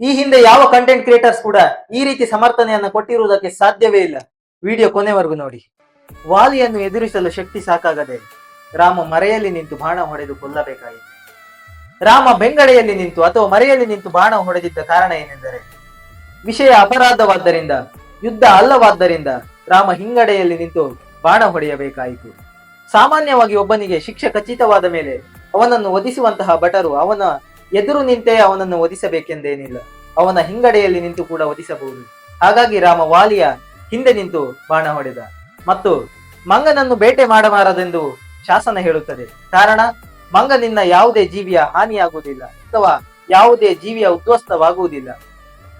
ಈ ಹಿಂದೆ ಯಾವ ಕಂಟೆಂಟ್ ಕ್ರಿಯೇಟರ್ಸ್ ಕೂಡ ಈ ರೀತಿ ಸಮರ್ಥನೆಯನ್ನ ಕೊಟ್ಟಿರುವುದಕ್ಕೆ ಸಾಧ್ಯವೇ ಇಲ್ಲ. ವಿಡಿಯೋ ಕೊನೆವರೆಗೂ ನೋಡಿ. ವಾಲಿಯನ್ನು ಎದುರಿಸಲು ಶಕ್ತಿ ಸಾಕಾಗದೆ ರಾಮ ಮರೆಯಲ್ಲಿ ನಿಂತು ಬಾಣ ಹೊಡೆದು ಕೊಲ್ಲಬೇಕಾಯಿತು. ರಾಮ ಬೆಂಗಡೆಯಲ್ಲಿ ನಿಂತು ಅಥವಾ ಮರೆಯಲ್ಲಿ ನಿಂತು ಬಾಣ ಹೊಡೆದಿದ್ದ ಕಾರಣ ಏನೆಂದರೆ, ವಿಷಯ ಅಪರಾಧವಾದ್ದರಿಂದ, ಯುದ್ಧ ಅಲ್ಲವಾದ್ದರಿಂದ ರಾಮ ಹಿಂಗಡೆಯಲ್ಲಿ ನಿಂತು ಬಾಣ ಹೊಡೆಯಬೇಕಾಯಿತು. ಸಾಮಾನ್ಯವಾಗಿ ಒಬ್ಬನಿಗೆ ಶಿಕ್ಷೆ ಖಚಿತವಾದ ಮೇಲೆ ಅವನನ್ನು ವಧಿಸುವಂತಹ ಭಟರು ಅವನ ಎದುರು ನಿಂತೇ ಅವನನ್ನು ವಧಿಸಬೇಕೆಂದೇನಿಲ್ಲ, ಅವನ ಹಿಂಗಡೆಯಲ್ಲಿ ನಿಂತು ಕೂಡ ವಧಿಸಬಹುದು. ಹಾಗಾಗಿ ರಾಮ ವಾಲಿಯ ಹಿಂದೆ ನಿಂತು ಬಾಣ ಹೊಡೆದ. ಮತ್ತು ಮಂಗನನ್ನು ಬೇಟೆ ಮಾಡಬಾರದೆಂದು ಶಾಸನ ಹೇಳುತ್ತದೆ. ಕಾರಣ, ಮಂಗನಿಂದ ಯಾವುದೇ ಜೀವಿಯ ಹಾನಿಯಾಗುವುದಿಲ್ಲ ಅಥವಾ ಯಾವುದೇ ಜೀವಿಯ ಉದ್ವಸ್ತವಾಗುವುದಿಲ್ಲ.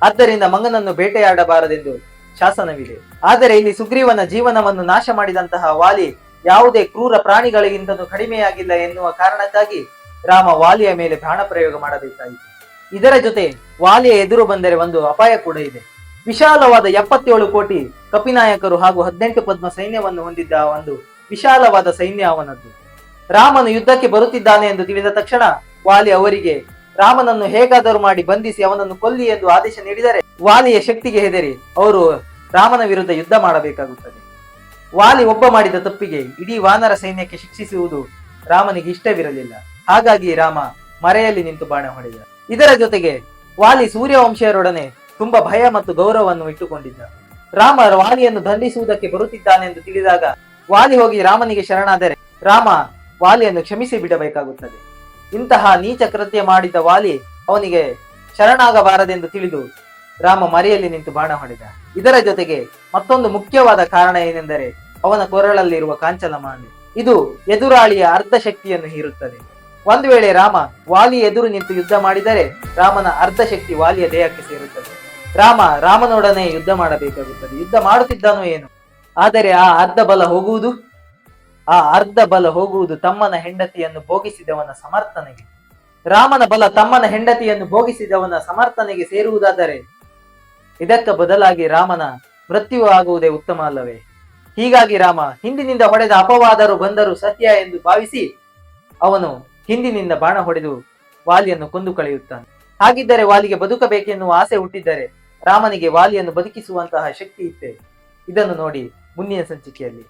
ಆದ್ದರಿಂದ ಮಂಗನನ್ನು ಬೇಟೆಯಾಡಬಾರದೆಂದು ಶಾಸನವಿದೆ. ಆದರೆ ಇಲ್ಲಿ ಸುಗ್ರೀವನ ಜೀವನವನ್ನು ನಾಶ ಮಾಡಿದಂತಹ ವಾಲಿ ಯಾವುದೇ ಕ್ರೂರ ಪ್ರಾಣಿಗಳಿಗಿಂತಲೂ ಕಡಿಮೆಯಾಗಿಲ್ಲ ಎನ್ನುವ ಕಾರಣಕ್ಕಾಗಿ ರಾಮ ವಾಲಿಯ ಮೇಲೆ ಬಾಣ ಪ್ರಯೋಗ ಮಾಡಬೇಕಾಯಿತು. ಇದರ ಜೊತೆ ವಾಲಿಯ ಎದುರು ಬಂದರೆ ಒಂದು ಅಪಾಯ ಕೂಡ ಇದೆ. ವಿಶಾಲವಾದ 77 ಕೋಟಿ ಕಪಿನಾಯಕರು ಹಾಗೂ 18 ಪದ್ಮ ಸೈನ್ಯವನ್ನು ಹೊಂದಿದ್ದ ಒಂದು ವಿಶಾಲವಾದ ಸೈನ್ಯ ಅವನದ್ದು. ರಾಮನು ಯುದ್ಧಕ್ಕೆ ಬರುತ್ತಿದ್ದಾನೆ ಎಂದು ತಿಳಿದ ತಕ್ಷಣ ವಾಲಿ ಅವರಿಗೆ ರಾಮನನ್ನು ಹೇಗಾದರೂ ಮಾಡಿ ಬಂಧಿಸಿ ಅವನನ್ನು ಕೊಲ್ಲಿ ಎಂದು ಆದೇಶ ನೀಡಿದರೆ, ವಾಲಿಯ ಶಕ್ತಿಗೆ ಹೆದರಿ ಅವರು ರಾಮನ ವಿರುದ್ಧ ಯುದ್ಧ ಮಾಡಬೇಕಾಗುತ್ತದೆ. ವಾಲಿ ಒಬ್ಬ ಮಾಡಿದ ತಪ್ಪಿಗೆ ಇಡೀ ವಾನರ ಸೈನ್ಯಕ್ಕೆ ಶಿಕ್ಷಿಸುವುದು ರಾಮನಿಗೆ ಇಷ್ಟವಿರಲಿಲ್ಲ. ಹಾಗಾಗಿ ರಾಮ ಮರೆಯಲ್ಲಿ ನಿಂತು ಬಾಣ ಹೊಡೆದ. ಇದರ ಜೊತೆಗೆ ವಾಲಿ ಸೂರ್ಯವಂಶೀಯರೊಡನೆ ತುಂಬಾ ಭಯ ಮತ್ತು ಗೌರವವನ್ನು ಇಟ್ಟುಕೊಂಡಿದ್ದ. ರಾಮ ವಾಲಿಯನ್ನು ದಂಡಿಸುವುದಕ್ಕೆ ಬರುತ್ತಿದ್ದಾನೆಂದು ತಿಳಿದಾಗ ವಾಲಿ ಹೋಗಿ ರಾಮನಿಗೆ ಶರಣಾದರೆ ರಾಮ ವಾಲಿಯನ್ನು ಕ್ಷಮಿಸಿ ಬಿಡಬೇಕಾಗುತ್ತದೆ. ಇಂತಹ ನೀಚ ಕೃತ್ಯ ಮಾಡಿದ ವಾಲಿ ಅವನಿಗೆ ಶರಣಾಗಬಾರದೆಂದು ತಿಳಿದು ರಾಮ ಮರೆಯಲ್ಲಿ ನಿಂತು ಬಾಣ ಹೊಡೆದ. ಇದರ ಜೊತೆಗೆ ಮತ್ತೊಂದು ಮುಖ್ಯವಾದ ಕಾರಣ ಏನೆಂದರೆ, ಅವನ ಕೊರಳಲ್ಲಿರುವ ಕಾಂಚನಮಾಲೆ. ಇದು ಎದುರಾಳಿಯ ಅರ್ಧ ಶಕ್ತಿಯನ್ನು ಹೀರುತ್ತದೆ. ಒಂದು ವೇಳೆ ರಾಮ ವಾಲಿ ಎದುರು ನಿಂತು ಯುದ್ಧ ಮಾಡಿದರೆ ರಾಮನ ಅರ್ಧ ಶಕ್ತಿ ವಾಲಿಯ ದೇಹಕ್ಕೆ ಸೇರುತ್ತದೆ. ರಾಮ ರಾಮನೊಡನೆ ಯುದ್ಧ ಮಾಡಬೇಕಾಗುತ್ತದೆ. ಯುದ್ಧ ಮಾಡುತ್ತಿದ್ದಾನೋ ಏನು, ಆದರೆ ಆ ಅರ್ಧ ಬಲ ಹೋಗುವುದು ತಮ್ಮನ ಹೆಂಡತಿಯನ್ನು ಭೋಗಿಸಿದವನ ಸಮರ್ಥನೆಗೆ. ರಾಮನ ಬಲ ತಮ್ಮನ ಹೆಂಡತಿಯನ್ನು ಭೋಗಿಸಿದವನ ಸಮರ್ಥನೆಗೆ ಸೇರುವುದಾದರೆ ಇದಕ್ಕ ಬದಲಾಗಿ ರಾಮನ ಮೃತ್ಯು ಆಗುವುದೇ ಉತ್ತಮ ಅಲ್ಲವೇ? ಹೀಗಾಗಿ ರಾಮ ಹಿಂದಿನಿಂದ ಹೊಡೆದ ಅಪವಾದರು ಬಂದರೂ ಸತ್ಯ ಎಂದು ಭಾವಿಸಿ ಅವನು ಹಿಂದಿನಿಂದ ಬಾಣ ಹೊಡೆದು ವಾಲಿಯನ್ನು ಕೊಂದು ಕಳೆಯುತ್ತಾನೆ. ಹಾಗಿದ್ದರೆ ವಾಲಿಗೆ ಬದುಕಬೇಕೆನ್ನುವ ಆಸೆ ಹುಟ್ಟಿದ್ದರೆ ರಾಮನಿಗೆ ವಾಲಿಯನ್ನು ಬದುಕಿಸುವಂತಹ ಶಕ್ತಿ ಇತ್ತೆ. ಇದನ್ನು ನೋಡಿ ಮುಂದಿನ ಸಂಚಿಕೆಯಲ್ಲಿ.